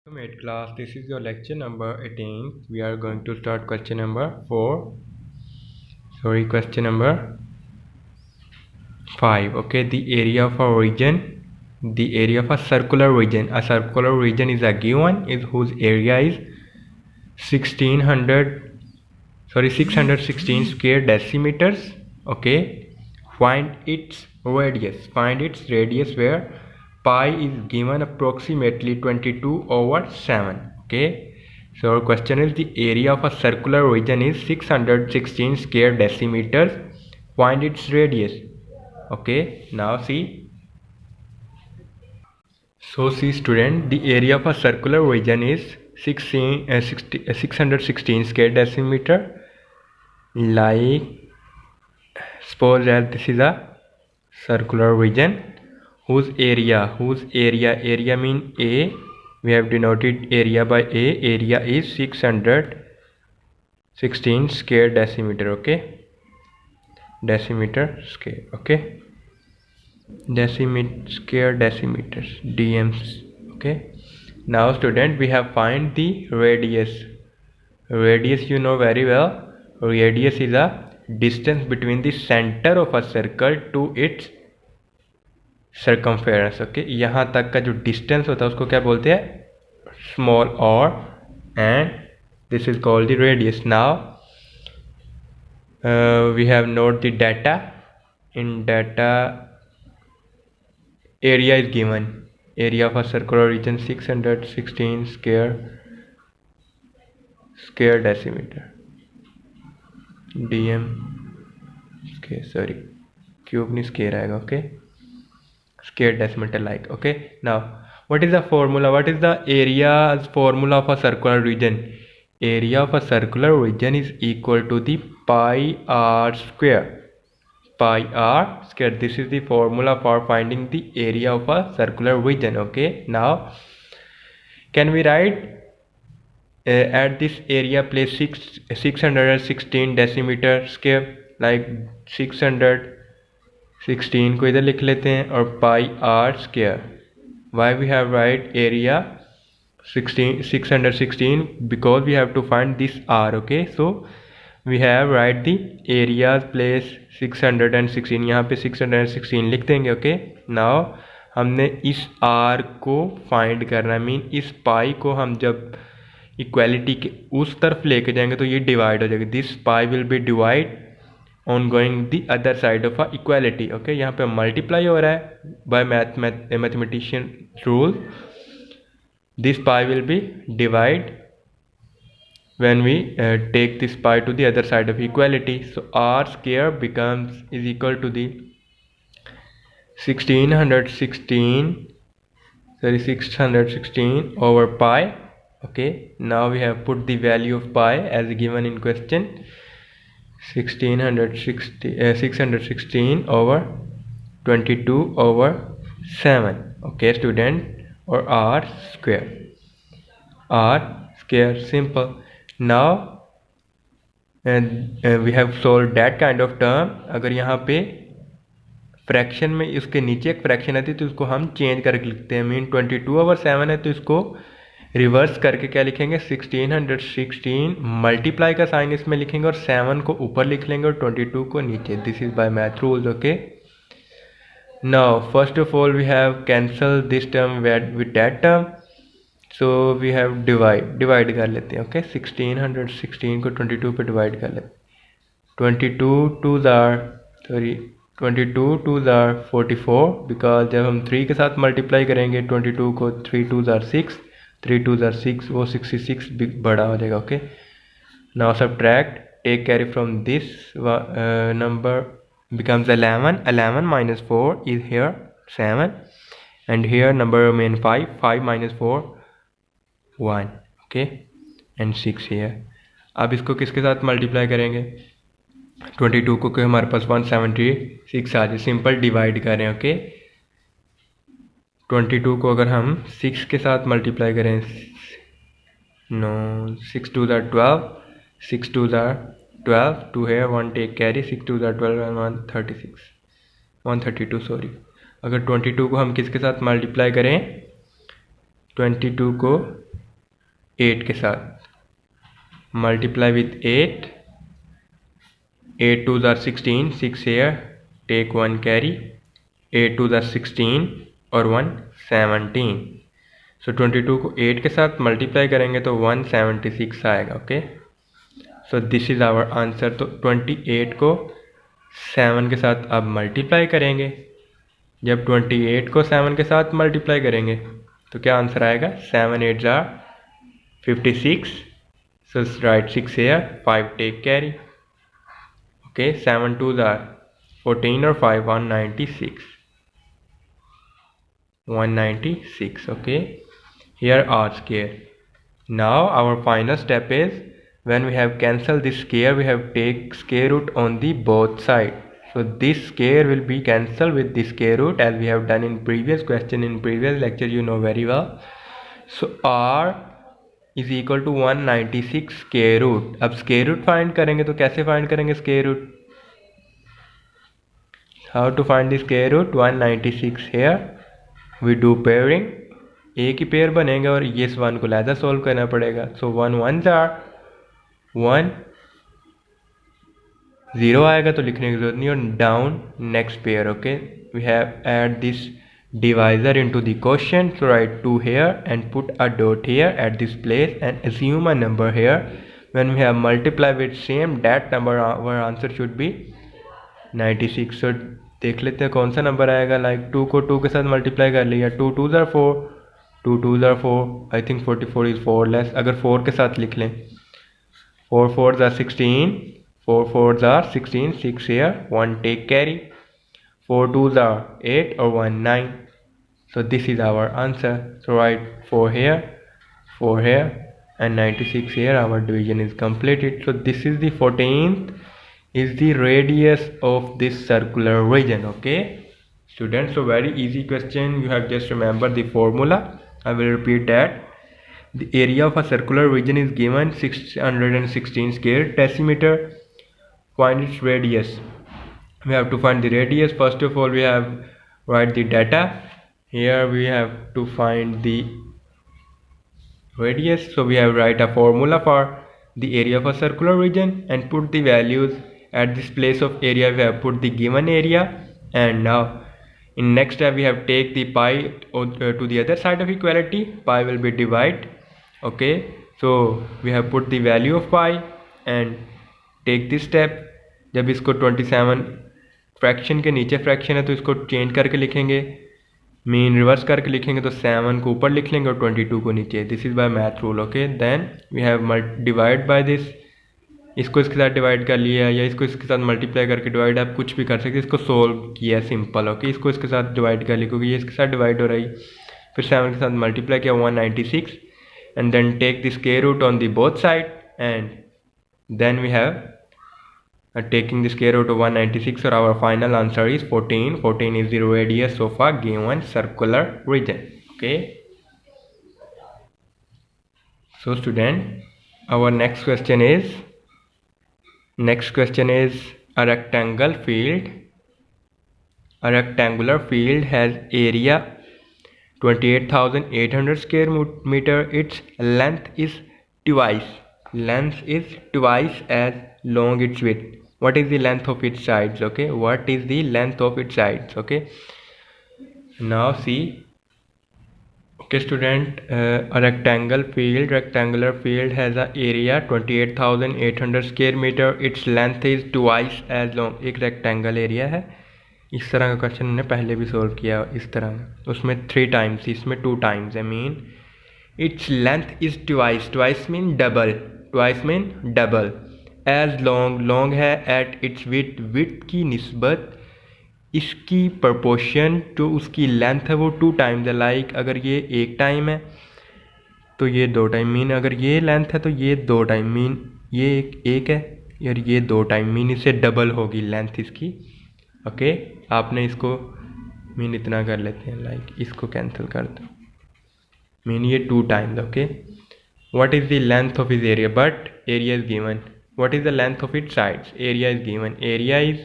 Welcome at class. This is your lecture number 18. We are going to start question number 4. Sorry, question number 5. Okay, the area of a region, the area of a circular region. A circular region is a given is whose area is 616 square decimeters. Okay, find its radius. Find its radius where pi is given approximately 22/7. Okay, so our question is the area of a circular region is 616 square decimeters. Find its radius. Okay, now see. So see student, the area of a circular region is 616 square decimeter. Like suppose that this is a circular region whose area mean A. We have denoted area by A. Area is 616 square decimeter. Okay, decimeter square. Okay, square decimeters, dms. Okay, now student, we have find the radius. Radius you know very well. Radius is a distance between the center of a circle to its circumference. Okay, यहाँ तक का जो distance होता है उसको क्या बोलते हैं? स्मॉल और, and this is called the radius. Now we have note the data. In data area is given. Area of a circular region 616 square decimeter. dm square, sorry, cube नहीं square आएगा. Okay, square decimeter like. Okay, now what is the formula? What is the area's formula of a circular region? Area of a circular region is equal to the pi r square. Pi r square. This is the formula for finding the area of a circular region. Okay, now can we write at this area place 616 decimeter square, like 616 को इधर लिख लेते हैं और pi r square. Why we have write area 616? Because we have to find this r. Okay, so we have write the areas place 616. यहाँ पे 616 लिख देंगे. ओके, नाउ हमने इस r को फाइंड करना. मीन इस पाई को हम जब इक्वालिटी के उस तरफ लेके जाएंगे तो ये डिवाइड हो जाएगा. This pi will be divide on going the other side of a equality. Okay, यहाँ पे मल्टीप्लाई हो रहा है by mathematician rule. This pi will be divide when we take this pi to the other side of equality. So r square becomes is equal to the 616 over pi. Okay, now we have put the value of pi as given in question. 616 over 22/7. Okay student, or r square. Simple. Now we have solved that kind of term. अगर यहाँ पे fraction में इसके नीचे एक fraction आती है तो उसको हम चेंज करके लिखते हैं. मीन 22/7 है तो इसको रिवर्स करके क्या लिखेंगे? 1616 मल्टीप्लाई का साइन इसमें लिखेंगे और 7 को ऊपर लिख लेंगे और 22 को नीचे. This is by math rules. Okay, now first of all we have cancel this term with that term. So we have divide कर लेते हैं. ओके, 1616 को 22 पे डिवाइड कर लेते हैं. 22 2s are 44. बिकॉज जब हम 3 के साथ मल्टीप्लाई करेंगे 22 को, 3 2s are 6, 3 2s are 6, वो 66 बड़ा हो जाएगा. Okay, now subtract, take carry from this number becomes 11 minus 4 is here 7, and here number remain 5 minus 4 1. Okay, and 6 here. अब इसको किसके साथ मल्टीप्लाई करेंगे? 22 को हमारे पास 176 आ जाए. सिंपल डिवाइड करें. ओके, 22 को अगर हम 6 के साथ मल्टीप्लाई करें, 6 2s are 12, 6 2s are 12, 2 here 1 take carry, 6 2s are 12 and 132. Sorry, अगर 22 को हम किसके साथ मल्टीप्लाई करें? 22 को 8 के साथ, multiply with 8, 8 2s are 16, 6 here, take 1 carry, 8 2s are 16 और 1 17. सो 22 को 8 के साथ मल्टीप्लाई करेंगे तो 176 आएगा. Okay, so this is our answer. तो 28 को 7 के साथ अब मल्टीप्लाई करेंगे. जब 28 को 7 के साथ मल्टीप्लाई करेंगे तो क्या आंसर आएगा? 7 8 jar 56. So right 6 here, 5 take carry. Okay, 7 2s are 14 or 5 196. 196. Okay, here r square. Now our final step is, when we have cancelled this square, we have take square root on the both side. So this square will be cancelled with this square root, as we have done in previous question, in previous lecture, you know very well. So r is equal to 196 square root. अब square root find करेंगे तो कैसे find करेंगे square root? How to find the square root? 196 here we do pairing, एक ही pair बनेगा और ये इस 1 को लहजा सोल्व करना पड़ेगा. सो 1 1s are 1, 0 आएगा तो लिखने की जरूरत नहीं, और down next pair. Okay, we have add this divisor into the quotient, so write 2 here and put a dot here at this place and assume a number here. When we have multiplied with same, that number, our answer should be 96. so देख लेते हैं कौन सा number आएगा. Like 2 को 2 के साथ multiply कर लिया, 2 2s are 4, 2 2s are 4, I think 44 is 4 less. अगर 4 के साथ लिख लें, 4 4s are 16, 4 4s are 16, 6 here, 1 take carry, 4 2s are 8 or 1 9. So this is our answer. So write 4 here, 4 here and 96 here. Our division is completed. So this is the 14th is the radius of this circular region. Okay students, so very easy question. You have just remember the formula. I will repeat that. The area of a circular region is given 616 square decimeter. Find its radius. We have to find the radius. First of all, we have write the data. Here we have to find the radius. So we have write a formula for the area of a circular region and put the values at this place of area. We have put the given area, and now in next step we have take the pi to the other side of equality. Pi will be divide. Okay, so we have put the value of pi and take this step. जब इसको 27 fraction के नीचे fraction है तो इसको change करके लिखेंगे, mean reverse करके लिखेंगे तो 7 को ऊपर लिख लेंगे और 22 को नीचे. This is by math rule. Okay, then we have divide by this. इसको इसके साथ डिवाइड कर लिया या इसको इसके साथ मल्टीप्लाई करके डिवाइड, आप कुछ भी कर सकते. इसको सोल्व किया सिंपल. ओके, इसको इसके साथ डिवाइड कर लिया क्योंकि ये इसके साथ डिवाइड हो रही. फिर 7 के साथ मल्टीप्लाई किया 196 and then take the square root on the both side and then we have taking the square root of 196, or our final answer is 14. 14 is the radius of a given circular region. Okay, so student, our next question is a rectangle field. A rectangular field has area 28,800 square meter. Its length is twice as long its width. What is the length of its sides? Okay, what is the length of its sides? Okay, now see. Okay student, a rectangular field has a area 28,800 square meter. Its length is twice as long. एक rectangle area है. इस तरह का question हमने पहले भी solve किया इस तरह, उसमें 3 टाइम्स, इसमें 2 times. I mean its length is twice mean double. As long है एट इट्स विथ की निस्बत इसकी प्रपोर्शन जो उसकी लेंथ है वो 2 टाइम्स है. लाइक अगर ये 1 टाइम है तो ये 2 टाइम, मीन अगर ये लेंथ है तो ये 2 टाइम, मीन ये एक है और ये 2 टाइम, मीन इससे डबल होगी लेंथ इसकी. ओके, आपने इसको मीन इतना कर लेते हैं, लाइक इसको कैंसिल कर दो, मीन ये 2 times. Okay, what is the length of is area, but area is given. What is the length of its sides? Area is given. Area is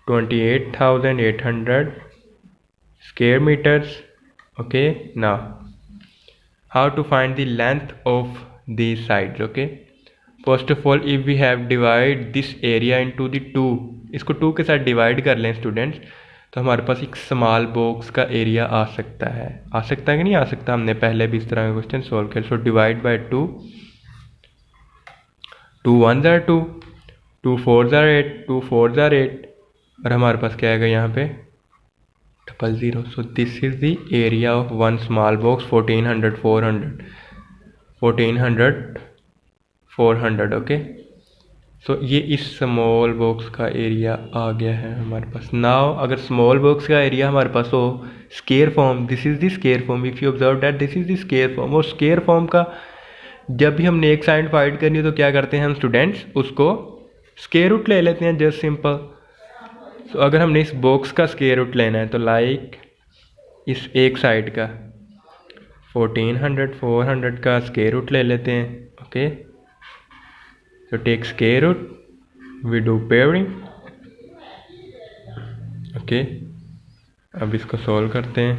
28,800 square meters. Okay, now how to find the length of these sides. Okay, first of all if we have divide this area into the 2, इसको 2 के साथ divide कर लें students, तो हमारे पास एक small box का area आ सकता है कि नहीं आ सकता? हमने पहले भी इस तरह का क्वेश्चन सॉल्व किया. So divide by 2, 2 1s are 2, 2 4s are 8, 2 4s are 8, और हमारे पास क्या आएगा यहाँ पे 00. So this is the area of one small box 1400 400. Okay, so ये इस स्मॉल बॉक्स का एरिया आ गया है हमारे पास. नाउ अगर स्मॉल बॉक्स का एरिया हमारे पास हो square form, this is the square form, if you observe that this is the square form. और स्केयर फॉर्म का जब भी हमने एक साइड फाइंड करनी है तो क्या करते हैं हम स्टूडेंट्स, उसको स्केयर रूट ले लेते हैं, जस्ट सिंपल. सो अगर हमने इस बॉक्स का स्केयर रूट लेना है तो लाइक इस एक साइड का 1400 400 का स्केयर रूट ले लेते हैं. Okay, so take square root, we do pairing. okay, अब इसको सॉल्व करते हैं.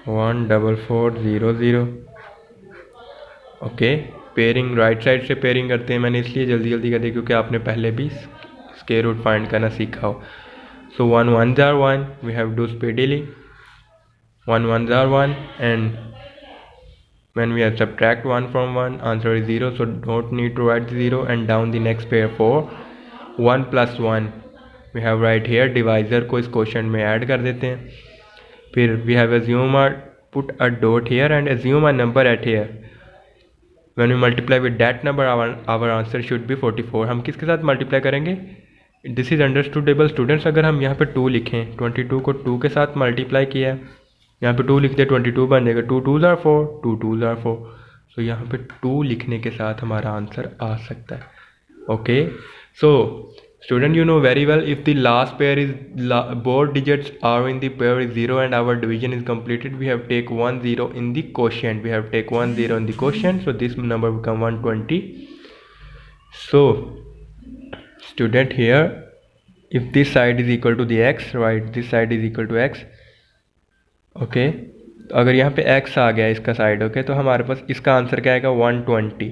14400. ओके, पेयरिंग राइट साइड से पेयरिंग करते हैं. मैंने इसलिए जल्दी जल्दी कर दिया क्योंकि आपने पहले भी स्क्वायर रूट फाइंड करना सीखा हो. सो 1 1s are 1, we have to do speedily. 1 1s are 1 and when we have subtract 1 from 1, answer is 0, so don't need to write 0. And down the next pair 4, 1 plus 1 we have right here. Divisor को इस question में add कर देते हैं. फिर we have assume put a dot here and assume a number at here. when we multiply with that number our answer should be 44. हम किसके साथ मल्टीप्लाई करेंगे? This is understandable students. अगर हम यहाँ पे 2 लिखें, 22 को 2 के साथ मल्टीप्लाई किया है, यहाँ पे 2 लिख दे 22 बन जाएगा. 2 2s are 4, 2 2s are 4. सो यहाँ पे 2 लिखने के साथ हमारा आंसर आ सकता है. Okay, so student you know very well if the last pair is both digits are in the pair is 0 and our division is completed, we have take 1 0 in the quotient. We have take 1 0 in the quotient, so this number become 120. So student here if this side is equal to the x, right, this side is equal to x. Okay, तो अगर यहाँ पे x आ गया इसका side, okay, तो हमारे पास इसका answer क्या आएगा 120.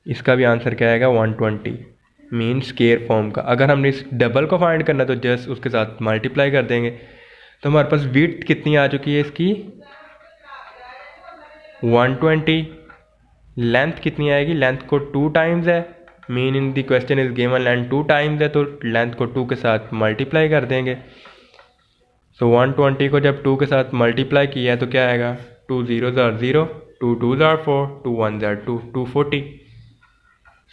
इसका भी आंसर क्या आएगा 120, मीन स्केयर फॉर्म का. अगर हमने इस डबल को फाइंड करना तो जस्ट उसके साथ मल्टीप्लाई कर देंगे. तो हमारे पास विड्थ कितनी आ चुकी है इसकी 120. लेंथ कितनी आएगी? लेंथ को 2 टाइम्स है, mean in the question is given length 2 times है, तो लेंथ को 2 के साथ मल्टीप्लाई कर देंगे. सो 120 को जब 2 के साथ मल्टीप्लाई किया है तो क्या आएगा 2 0s are 0, 2 2s are 4, 2 1s are 2, 240.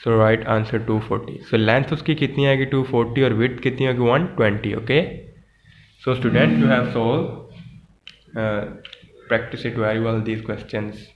So right answer 240. So length उसकी कितनी आएगी 240 और विड्थ कितनी होगी 120. Okay, so student you have solve, practice it very well these questions.